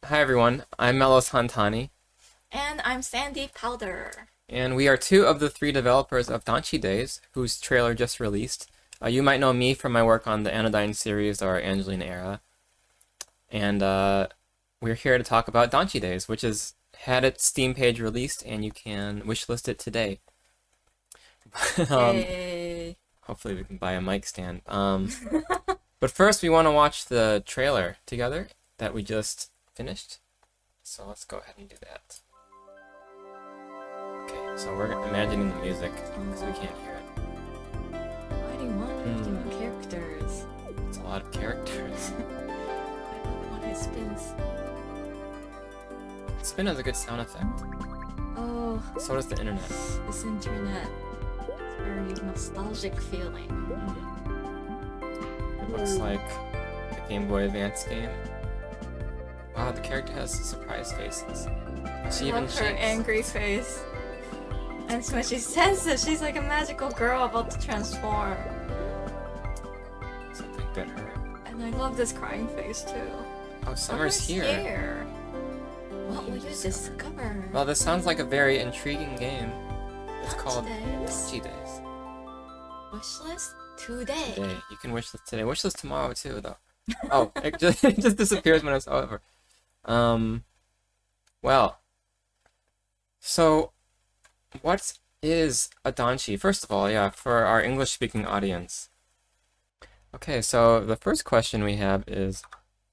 Hi everyone, I'm Melos Hantani, And I'm Sandy Powder. and we are two of the three developers of Danchi Days, whose trailer just released. You might know me from my work on the Anodyne series or Angeline era, and we're here to talk about Danchi Days, which has had its Steam page released, and you can wishlist it today. um, Yay. Hopefully we can buy a mic stand. But first we want to watch the trailer together that we just finished, so let's go ahead and do that. Okay, so we're imagining the music because we can't hear it. Fighting 151 characters. It's a lot of characters. I love when it spins. Spin has a good sound effect. Oh, So does the internet. this internet. It's very nostalgic feeling. It looks like the Game Boy Advance game. Wow, the character has surprise faces. She I even love her shakes. angry face. And when she says it, she's like a magical girl about to transform. Something bit her. And I love this crying face too. Oh, Summer's here. What will you discover? Well, this sounds like a very intriguing game. It's Danchi called Days. Danchi Days. Wishlist today. Today. You can wish this today. Wish this tomorrow too, though. Oh, it just disappears when it's over. Well, so what is a danchi? First of all, yeah, for our English-speaking audience. Okay, so the first question we have is,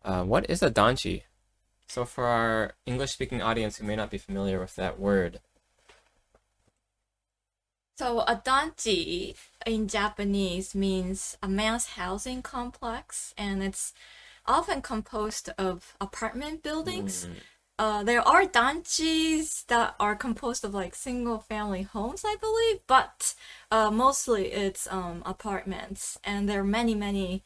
what is a danchi? So for our English-speaking audience who may not be familiar with that word. So a danchi in Japanese means a mass housing complex, and it's often composed of apartment buildings. There are danchis that are composed of like single family homes, I believe, but mostly it's apartments, and there are many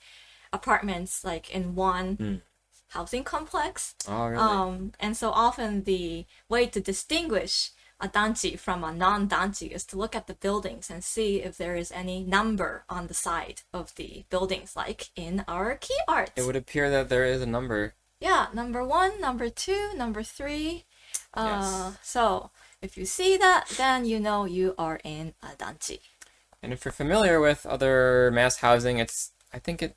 apartments like in one housing complex. Oh, really? And so often the way to distinguish a danchi from a non-danchi is to look at the buildings and see if there is any number on the side of the buildings, like in our key art. It would appear that there is a number. Yeah, number 1, number 2, number 3. Yes. So if you see that, then you know you are in a danchi. And if you're familiar with other mass housing, I think it's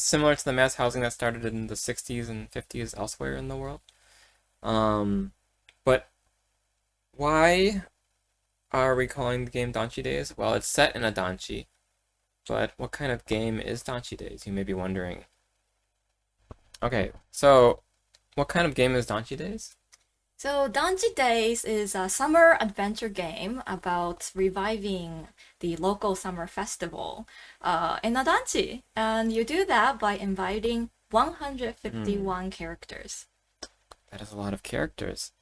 similar to the mass housing that started in the 60s and 50s elsewhere in the world. But why are we calling the game Danchi Days? Well, it's set in a danchi. But what kind of game is Danchi Days, you may be wondering. Okay, so what kind of game is Danchi Days? So Danchi Days is a summer adventure game about reviving the local summer festival in a danchi. And you do that by inviting 151 characters. That is a lot of characters.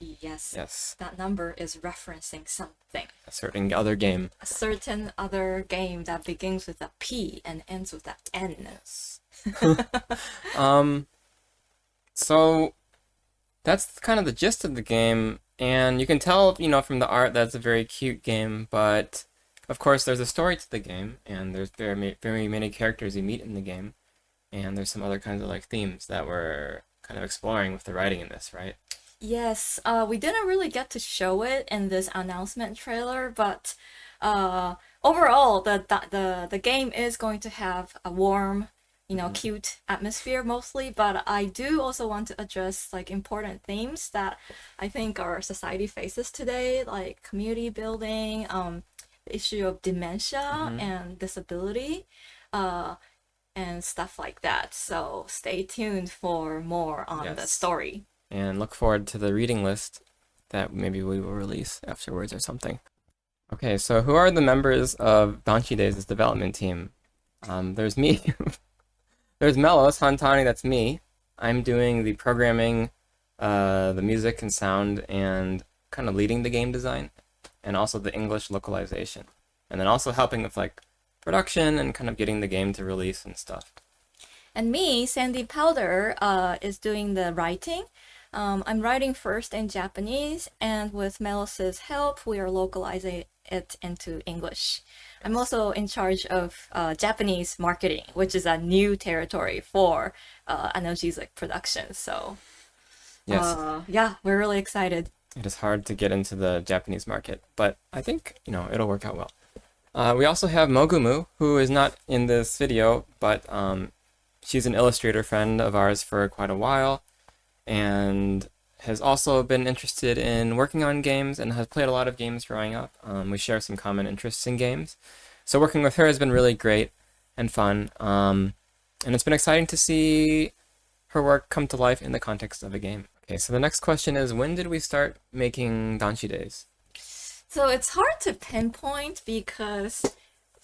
Yes, Yes, that number is referencing something. a certain other game. A certain other game that begins with a P and ends with an N. Yes. So that's kind of the gist of the game, and you can tell, from the art that it's a very cute game, but of course there's a story to the game, and there's very many characters you meet in the game, and there's some other kinds of like themes that we're kind of exploring with the writing in this, right? Yes, we didn't really get to show it in this announcement trailer, but overall, the game is going to have a warm, cute atmosphere mostly. But I do also want to address like important themes that I think our society faces today, like community building, the issue of dementia and disability, and stuff like that. So stay tuned for more on the Yes. story. And look forward to the reading list that maybe we will release afterwards or something. Okay, so who are the members of Danchi Days' development team? There's me. There's Melos Hantani, that's me. I'm doing the programming, the music and sound, and kind of leading the game design, and also the English localization. And then also helping with like production and kind of getting the game to release and stuff. And me, Sandy Powder, is doing the writing. I'm writing first in Japanese, and with Melos's help, we are localizing it into English. I'm also in charge of Japanese marketing, which is a new territory for analgesic production. So Yes, Yeah, we're really excited. it is hard to get into the Japanese market, but I think, it'll work out well. We also have Mogumu, who is not in this video, but she's an illustrator friend of ours for quite a while, and has also been interested in working on games and has played a lot of games growing up. We share some common interests in games. So working with her has been really great and fun. And it's been exciting to see her work come to life in the context of a game. Okay, so the next question is, when did we start making Danchi Days? So it's hard to pinpoint because,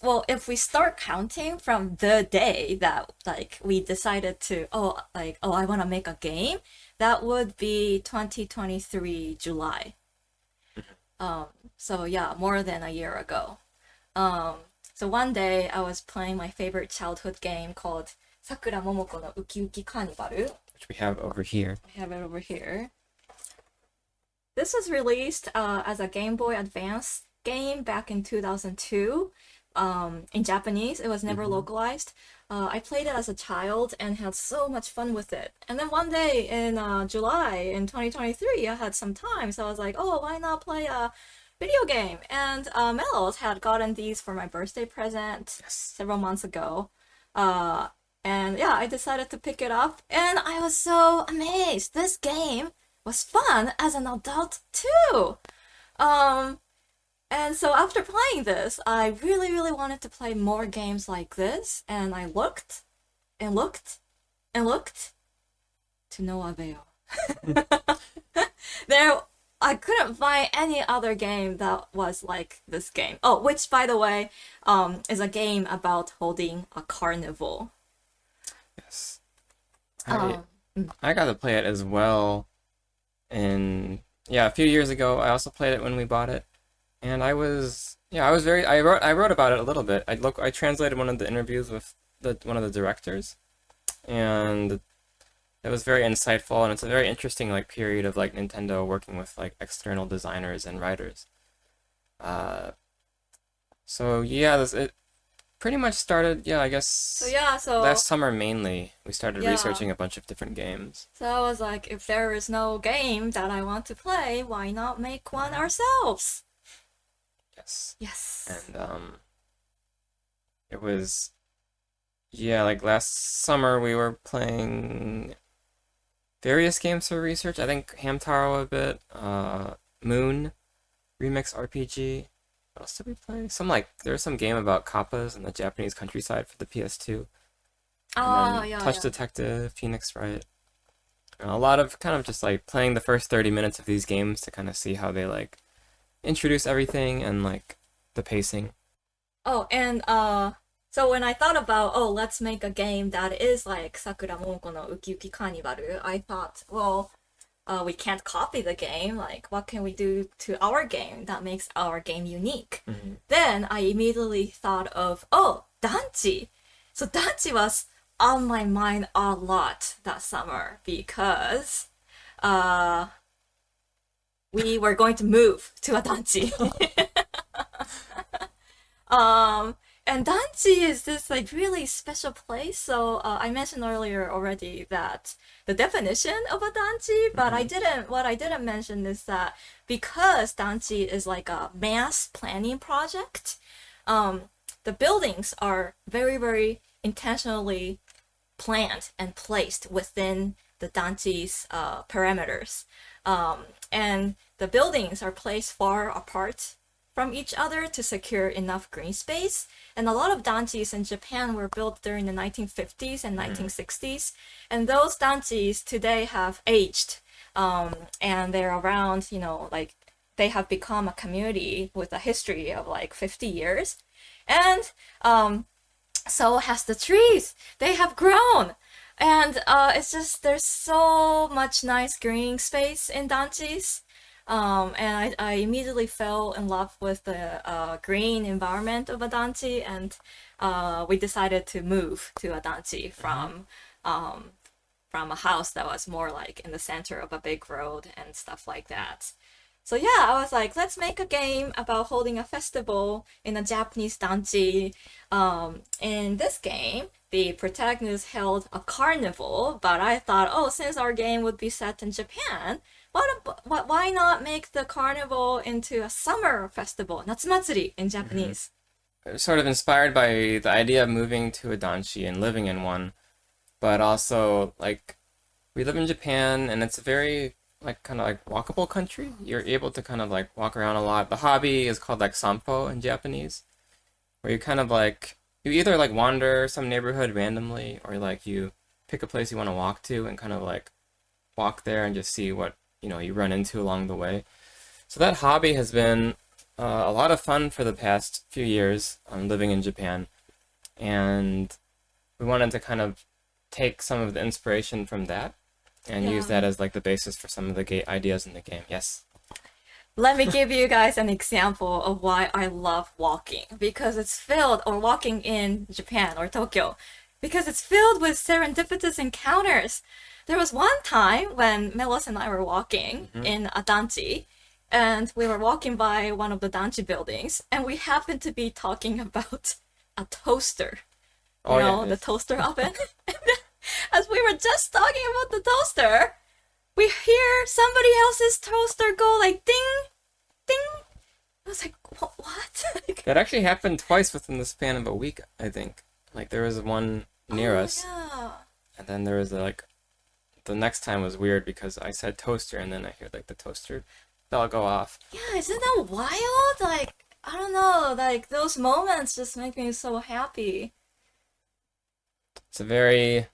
well, if we start counting from the day that like we decided to, I want to make a game, that would be 2023 July. So yeah, more than a year ago. Um, so one day I was playing my favorite childhood game called Sakura Momoko no Uki Uki Kannibaru. Which we have over here. I have it over here. This was released as a Game Boy Advance game back in 2002 in Japanese. It was never localized. I played it as a child and had so much fun with it. And then one day in July in 2023, I had some time, so I was like, oh, why not play a video game? And Mellows had gotten these for my birthday present several months ago. And yeah, I decided to pick it up, and I was so amazed. This game was fun as an adult too. Um, and so after playing this, I really, really wanted to play more games like this, and I looked and looked and looked to no avail. There, I couldn't find any other game that was like this game. Oh, which by the way, is a game about holding a carnival. Yes. Um, I got to play it as well. And yeah, a few years ago, I also played it when we bought it, and I wrote about it a little bit. I translated one of the interviews with one of the directors, and it was very insightful, and it's a very interesting like period of like Nintendo working with like external designers and writers. Uh, so yeah, it pretty much started, yeah, I so guess yeah, so last summer mainly. We started yeah. researching a bunch of different games. So I was like, if there is no game that I want to play, why not make one ourselves? Yes. Yes. And it was, yeah, like last summer we were playing various games for research. I think Hamtaro a bit, Moon, Remix RPG. What else did we play? There was some game about kappas in the Japanese countryside for the PS2. And Oh, then yeah, Touch yeah. Detective, Phoenix Wright. And a lot of kind of just like playing the first 30 minutes of these games to kind of see how they like introduce everything and like the pacing. Oh, and so when I thought about, oh, let's make a game that is like Sakura Momoko no Uki Uki Kannibaru, I thought, well, we can't copy the game. Like, what can we do to our game that makes our game unique? Then I immediately thought of, oh, Danchi. So Danchi was on my mind a lot that summer because uh, we were going to move to a Danchi. Um, and Danchi is this like really special place. So I mentioned earlier already that the definition of a Danchi, but what I didn't mention is that because Danchi is like a mass planning project, the buildings are very, very intentionally planned and placed within the Danchi's parameters. And the buildings are placed far apart from each other to secure enough green space. And a lot of danchis in Japan were built during the 1950s and 1960s. And those danchis today have aged. And they're around, like they have become a community with a history of like 50 years. And so has the trees. They have grown. And it's just, there's so much nice green space in danchis. And I immediately fell in love with the green environment of Adanchi, and we decided to move to Adanchi from a house that was more like in the center of a big road and stuff like that. So yeah, I was like, let's make a game about holding a festival in a Japanese danchi. In this game, the protagonist held a carnival, but I thought, oh, since our game would be set in Japan, why not make the carnival into a summer festival, Natsumatsuri in Japanese? Sort of inspired by the idea of moving to a danchi and living in one, but also like we live in Japan and it's a very like kind of like walkable country. You're able to kind of like walk around a lot. The hobby is called like sampo in Japanese, where you kind of like you either like wander some neighborhood randomly or like you pick a place you want to walk to and kind of like walk there and just see what you run into along the way. So that hobby has been a lot of fun for the past few years living in Japan, and we wanted to kind of take some of the inspiration from that and use that Yeah. as like the basis for some of the ideas in the game. Yes. Let me give you guys an example of why I love walking because it's filled, or walking in Japan or Tokyo, because it's filled with serendipitous encounters. There was one time when Melos and I were walking in a danchi, and we were walking by one of the danchi buildings, and we happened to be talking about a toaster, Oh yeah. the Yes. toaster oven. As we were just talking about the toaster, we hear somebody else's toaster go like ding, ding. I was like, what? That actually happened twice within the span of a week, I think. Like there was one near Oh, us, yeah. and then there was like the next time was weird because I said toaster and then I hear like the toaster bell go off. Yeah, isn't that wild? Like, I don't know, like those moments just make me so happy. It's a very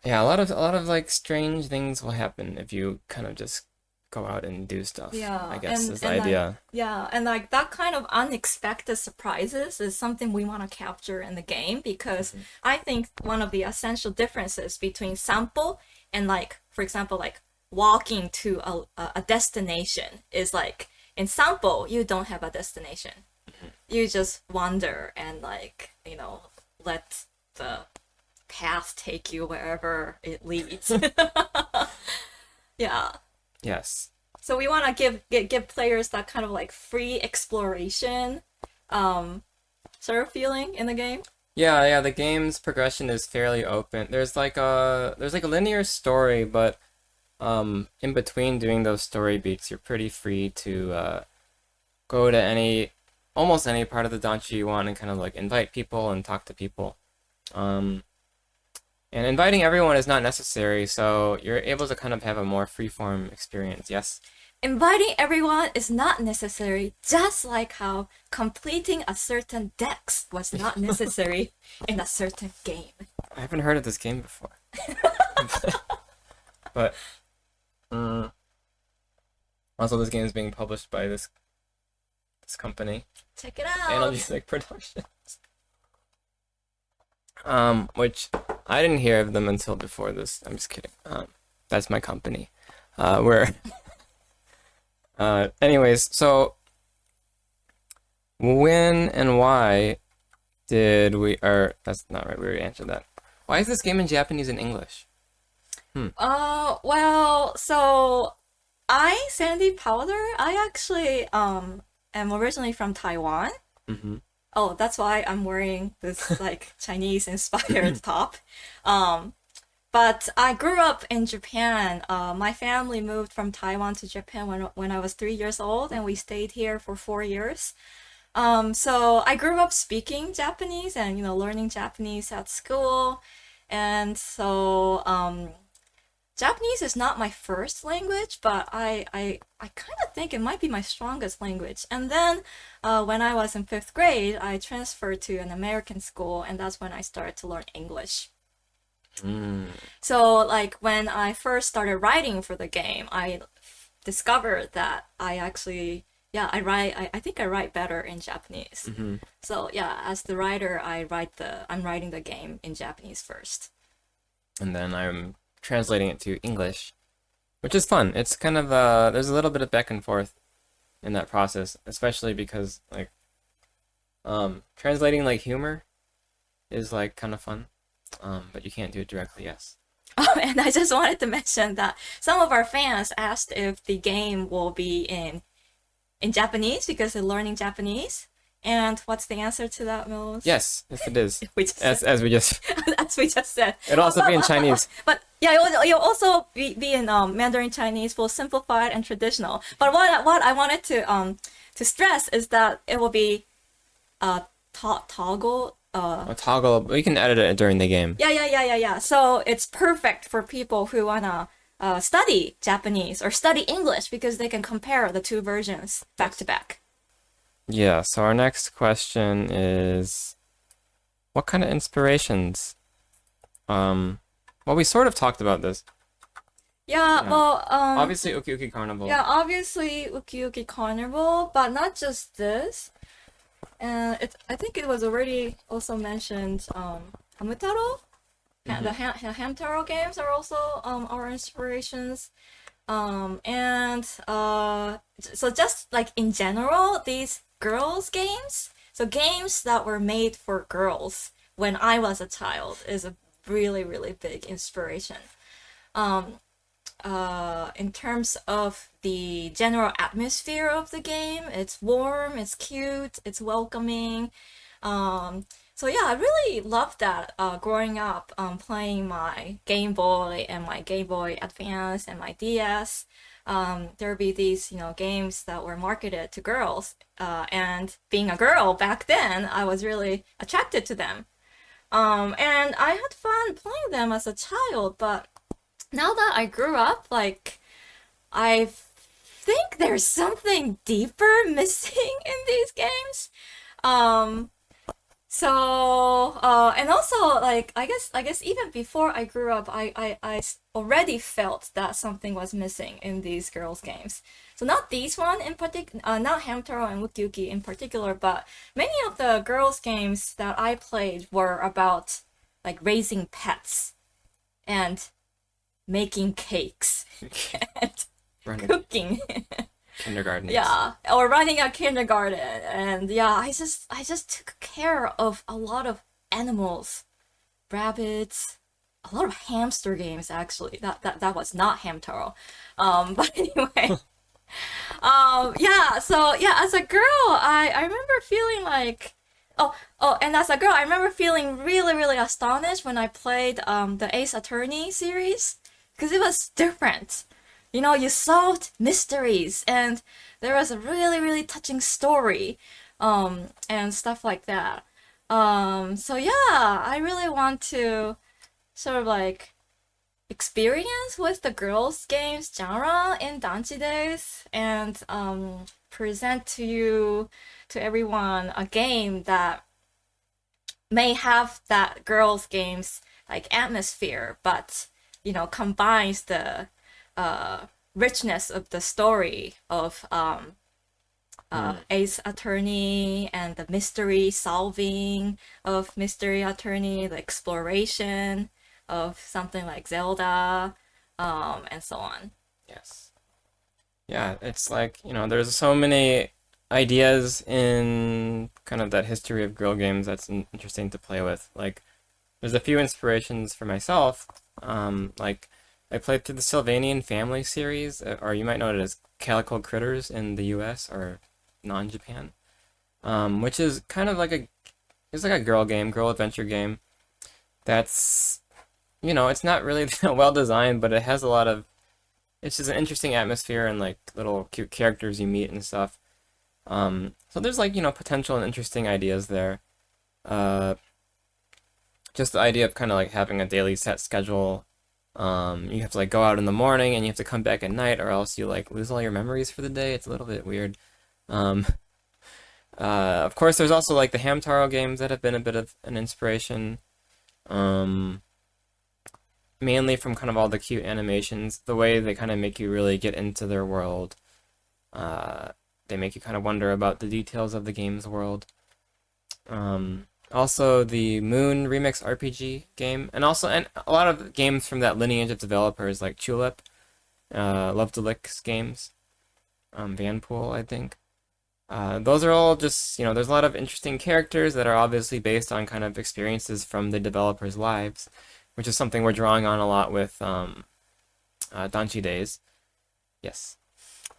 yeah, a lot of like strange things will happen if you kind of just go out and do stuff. Yeah, I guess is the and like idea. yeah, and like that kind of unexpected surprises is something we want to capture in the game because I think one of the essential differences between sample and like, for example, like walking to a destination is like in sample you don't have a destination. You just wander and like, let the path take you wherever it leads. Yeah. Yes. So we want to give players that kind of like free exploration um sort of feeling in the game. Yeah, yeah, the game's progression is fairly open. There's like a linear story, but in between doing those story beats, you're pretty free to go to almost any part of the danchi you want and kind of like invite people and talk to people. Um, and inviting everyone is not necessary, so you're able to kind of have a more free-form experience. Yes. Inviting everyone is not necessary, just like how completing a certain dex was not necessary in a certain game. I haven't heard of this game before. But mm, also this game is being published by this company, Check it Anal out. Music Productions. Which I didn't hear of them until before this. I'm just kidding. That's my company. Where anyways, so when and why did we or that's not right, we already answered that. Why is this game in Japanese and English? Well, so Sandy Powder, I actually am originally from Taiwan. Mm-hmm. Oh, that's why I'm wearing this like Chinese inspired top. Um, but I grew up in Japan. My family moved from Taiwan to Japan when I was 3 years old, and we stayed here for 4 years. So I grew up speaking Japanese and learning Japanese at school, and so Japanese is not my first language, but I kind of think it might be my strongest language. And then when I was in fifth grade, I transferred to an American school, and that's when I started to learn English. Mm. So like when I first started writing for the game, I discovered that I actually, yeah, I think I write better in Japanese. Mm-hmm. So yeah, as the writer, I'm writing the game in Japanese first. And then I'm translating it to English, which is fun. It's kind of there's a little bit of back and forth in that process, especially because like translating like humor is like kind of fun. But you can't do it directly, yes. And I just wanted to mention that some of our fans asked if the game will be in Japanese because they're learning Japanese. And what's the answer to that, Mills? Yes, yes, it is. We just As we just. as we just said. It'll also be in Chinese. But yeah, it'll also be in Mandarin Chinese, both simplified and traditional. But what I wanted to stress is that it will be toggle. Toggle. We can edit it during the game. Yeah. So it's perfect for people who wanna study Japanese or study English because they can compare the two versions back to back. Yeah. So our next question is, what kind of inspirations? Well, we sort of talked about this. Yeah. Yeah. Well. Obviously, Uki Uki Carnival. Yeah, obviously Uki Uki Carnival, but not just this. And I think it was already also mentioned. Hamtaro, the Hamtaro games are also our inspirations. So just like in general, these girls games, so games that were made for girls when I was a child, is a really really big inspiration. In terms of the general atmosphere of the game, it's warm, it's cute, it's welcoming. So yeah, I really loved that growing up, playing my Game Boy and my Game Boy Advance and my DS. There would be these, games that were marketed to girls. And being a girl back then, I was really attracted to them. And I had fun playing them as a child, but now that I grew up, like, I think there's something deeper missing in these games. And also, like, I guess even before I grew up, I already felt that something was missing in these girls' games. So not these one in particular, not Hamtaro and Wuki Wuki in particular, but many of the girls' games that I played were about, like, raising pets and making cakes and cooking. Kindergarten. Yeah, or running a kindergarten, and yeah, I just took care of a lot of animals, rabbits, a lot of hamster games actually. That was not Hamtaro, but anyway, yeah. So yeah, as a girl, I remember feeling like. And as a girl, I remember feeling really, really astonished when I played the Ace Attorney series because it was different. You solved mysteries, and there was a really, really touching story, and stuff like that. So yeah, I really want to sort of like experience with the girls' games genre in Danchi Days and present to everyone a game that may have that girls' games like atmosphere, but combines the richness of the story of Ace Attorney and the mystery solving of Mystery Attorney, the exploration of something like Zelda, and so on. Yes. Yeah, it's like, there's so many ideas in kind of that history of girl games that's interesting to play with. Like, there's a few inspirations for myself. Like, I played through the Sylvanian Family series, or you might know it as Calico Critters in the US or non-Japan, which is kind of like it's like a girl adventure game. That's, it's not really well designed, but it has a lot of, it's just an interesting atmosphere and like little cute characters you meet and stuff. So there's like, potential and interesting ideas there. Just the idea of kind of like having a daily set schedule. You have to like go out in the morning and you have to come back at night, or else you like lose all your memories for the day. It's a little bit weird. Of course, there's also like the Hamtaro games that have been a bit of an inspiration. Mainly from kind of all the cute animations, the way they kind of make you really get into their world. They make you kind of wonder about the details of the game's world. Also, the Moon Remix RPG game, and a lot of games from that lineage of developers like Tulip, Love Deluxe games, Vanpool, I think. Those are all just, there's a lot of interesting characters that are obviously based on kind of experiences from the developers' lives. which is something we're drawing on a lot with Danchi Days. Yes.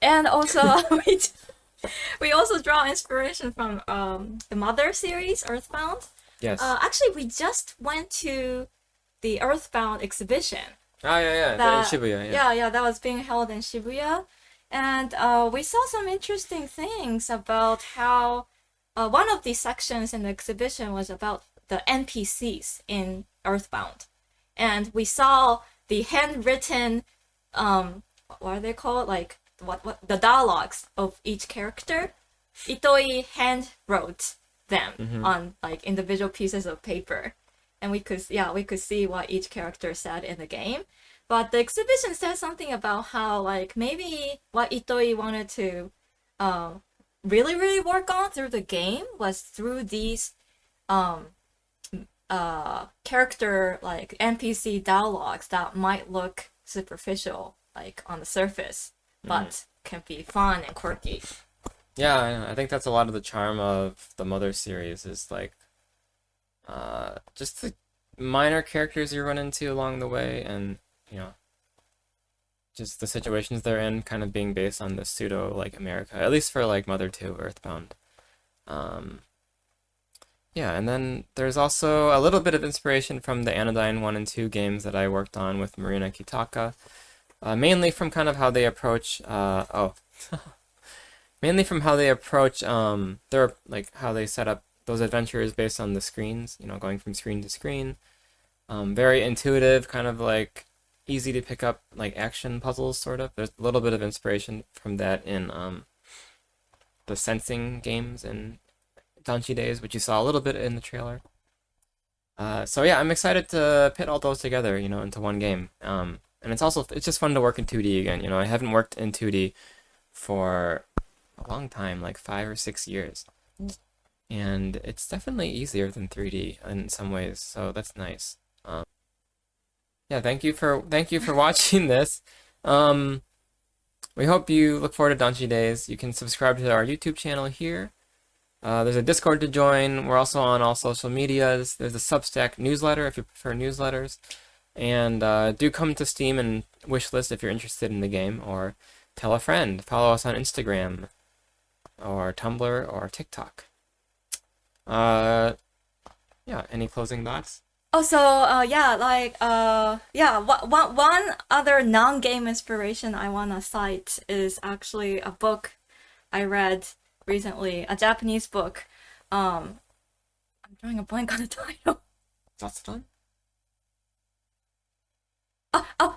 And also we also draw inspiration from the Mother series, EarthBound. Yes. Actually, we just went to the EarthBound exhibition. Oh yeah, in Shibuya. Yeah, that was being held in Shibuya, and we saw some interesting things about how one of the sections in the exhibition was about the NPCs in EarthBound, and we saw the handwritten, what are they called? Like what the dialogues of each character. Itoi hand wrote them on like individual pieces of paper, and we could see what each character said in the game. But the exhibition said something about how like maybe what Itoi wanted to really work on through the game was through these character like NPC dialogues that might look superficial like on the surface, but can be fun and quirky. Yeah, I know. I think that's a lot of the charm of the Mother series is like just the minor characters you run into along the way, and just the situations they're in kind of being based on the pseudo like America, at least for like Mother 2 EarthBound. Yeah, and then there's also a little bit of inspiration from the Anodyne 1 and 2 games that I worked on with Marina Kitaka. Mainly from kind of how they approach mainly from how they approach their like how they set up those adventures based on the screens, going from screen to screen. Very intuitive, kind of like easy to pick up like action puzzles sort of. There's a little bit of inspiration from that in the sensing games in Danchi Days, which you saw a little bit in the trailer. So yeah, I'm excited to pit all those together, into one game. And it's just fun to work in 2D again. I haven't worked in 2D for a long time, like 5 or 6 years. And it's definitely easier than 3D in some ways, so that's nice. Yeah, thank you for watching this. We hope you look forward to Danchi Days. You can subscribe to our YouTube channel here. There's a Discord to join. We're also on all social medias. There's a Substack newsletter if you prefer newsletters. And do come to Steam and wishlist if you're interested in the game, or tell a friend. Follow us on Instagram, or Tumblr, or TikTok. Yeah, any closing thoughts? Also, one other non-game inspiration I wanna cite is actually a book I read recently, a Japanese book. I'm drawing a blank on the title. That's done?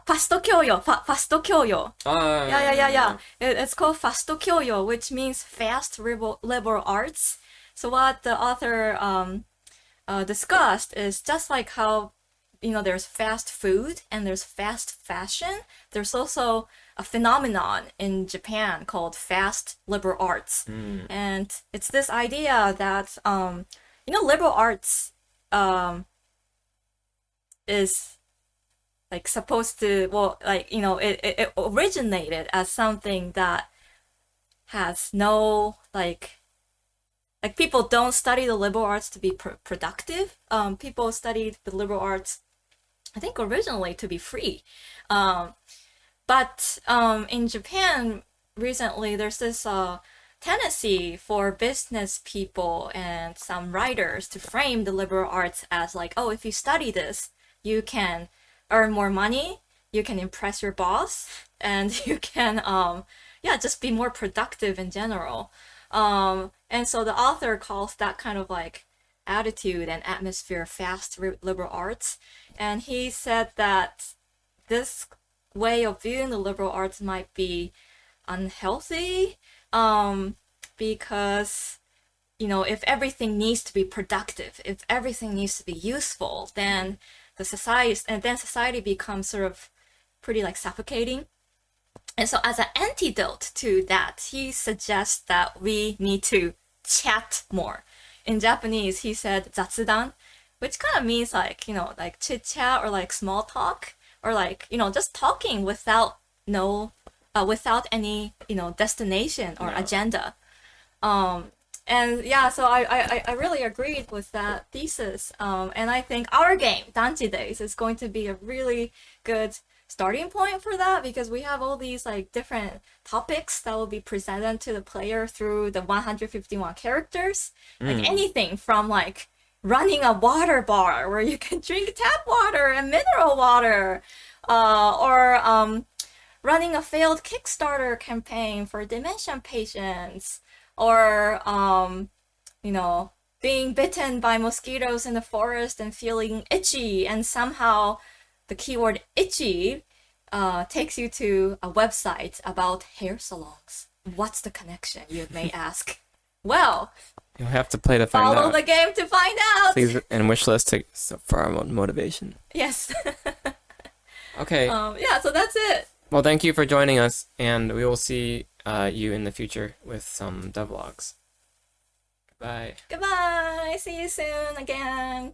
Fast Kyoyo. Fast Kyoyo. Yeah. It's called Fast Kyoyo, which means fast liberal arts. So what the author discussed is just like how there's fast food and there's fast fashion. There's also a phenomenon in Japan called fast liberal arts, and it's this idea that liberal arts is like supposed to it originated as something that has no like people don't study the liberal arts to be productive. People studied the liberal arts, I think, originally to be free. But in Japan recently, there's this tendency for business people and some writers to frame the liberal arts as like, oh, if you study this, you can earn more money, you can impress your boss, and you can just be more productive in general. And so the author calls that kind of like attitude and atmosphere fast liberal arts, and he said that this way of viewing the liberal arts might be unhealthy, because if everything needs to be productive, if everything needs to be useful, then society becomes sort of pretty like suffocating. And so as an antidote to that, he suggests that we need to chat more. In Japanese, he said zatsudan, which kind of means like, like chit chat or like small talk, or like, just talking without any, destination or agenda. And yeah, so I really agreed with that thesis. And I think our game, Danchi Days, is going to be a really good starting point for that because we have all these like different topics that will be presented to the player through the 151 characters. Like anything from like running a water bar where you can drink tap water and mineral water, or running a failed Kickstarter campaign for dementia patients, or being bitten by mosquitoes in the forest and feeling itchy, and somehow the keyword itchy takes you to a website about hair salons. What's the connection, you may ask? Well, You'll have to play to find out. follow the game to find out. Please, and wish list for our motivation. Yes. Okay. Yeah, so that's it. Well, thank you for joining us, and we will see you in the future with some devlogs. Goodbye. Goodbye. See you soon again.